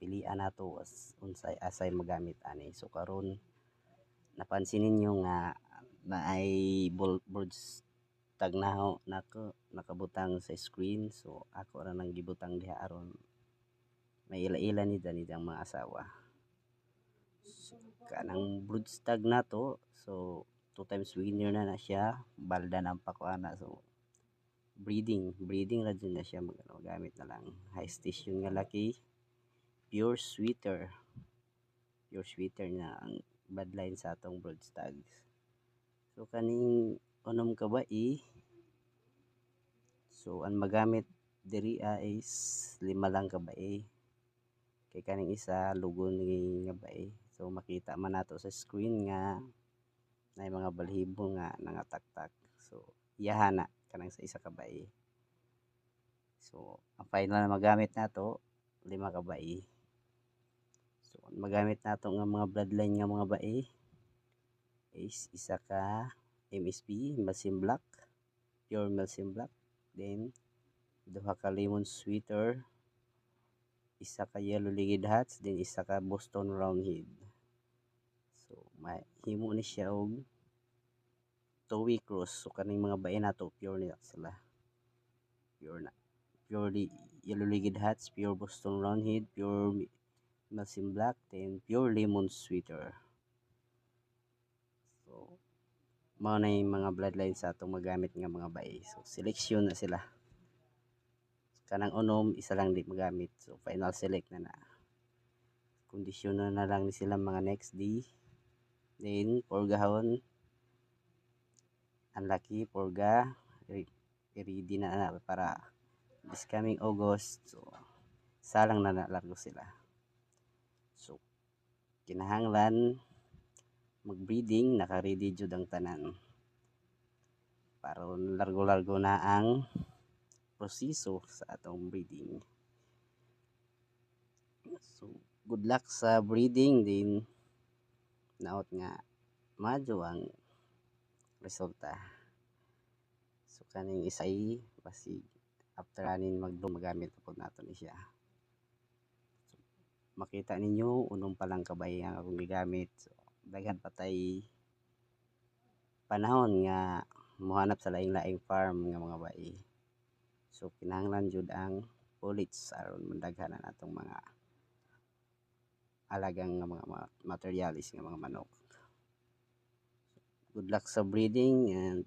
pilian nato unsay asay magamit ani. So karon napansin ninyo nga naay birds tag nakabutang sa screen. So ako ra nang gibutang diha aron may ila-ila ni ang mga asawa. So, kanang broodstag nato, so 2 times winner na siya, balda ng pakuana. So breeding ra dyan na siya magamit na lang. High station nga laki, pure sweeter na ang bloodline sa atong broodstags. So kaning unom kabai, so ang magamit diri is 5 lang kabai. Kay kaning isa lugon ni nga bae. So makita man nato sa screen nga nay mga balhibo nga nangataktak. So iyahana kanang sa isa ka bae. So ang final na magamit nato 5 ka bae. So ang magamit nato nga mga bloodline nga mga bae is isa ka MSP Melsim Black, pure Melsim Black, then duha ka lemon sweeter, isa ka yellow legged hats, then isa ka Boston roundhead. So mahimo ni siya og Towi cross. So kaning mga bae nato pure na sila, pure yellow legged hats, pure Boston roundhead, pure Melsim Black, then pure lemon sweeter. So mao na yung mga bloodline sa atong magamit nga mga bae. So seleksyon na sila. Kanang unom isa lang di magamit. So final select na. Kondisyon na lang ni sila mga next day. Then porgahon ang laki porga ready na para this coming August. So salang na largo sila. So kinahanglan mag-breeding, naka-ready jud ang tanan para largo-largo na ang proseso sa atong breeding. So good luck sa breeding, din naot nga madyo ang resulta. So kaning isay basig after anin magamit po nato ni siya. So, makita ninyo unong pa lang kabay ang akong gigamit. So daghan patay panahon nga mohanap sa laing-laing farm nga mga bae. So kinahanglan jud ang bullets aron mandaghanan atong mga alagang nga mga materialis nga mga manok. Good luck sa breeding and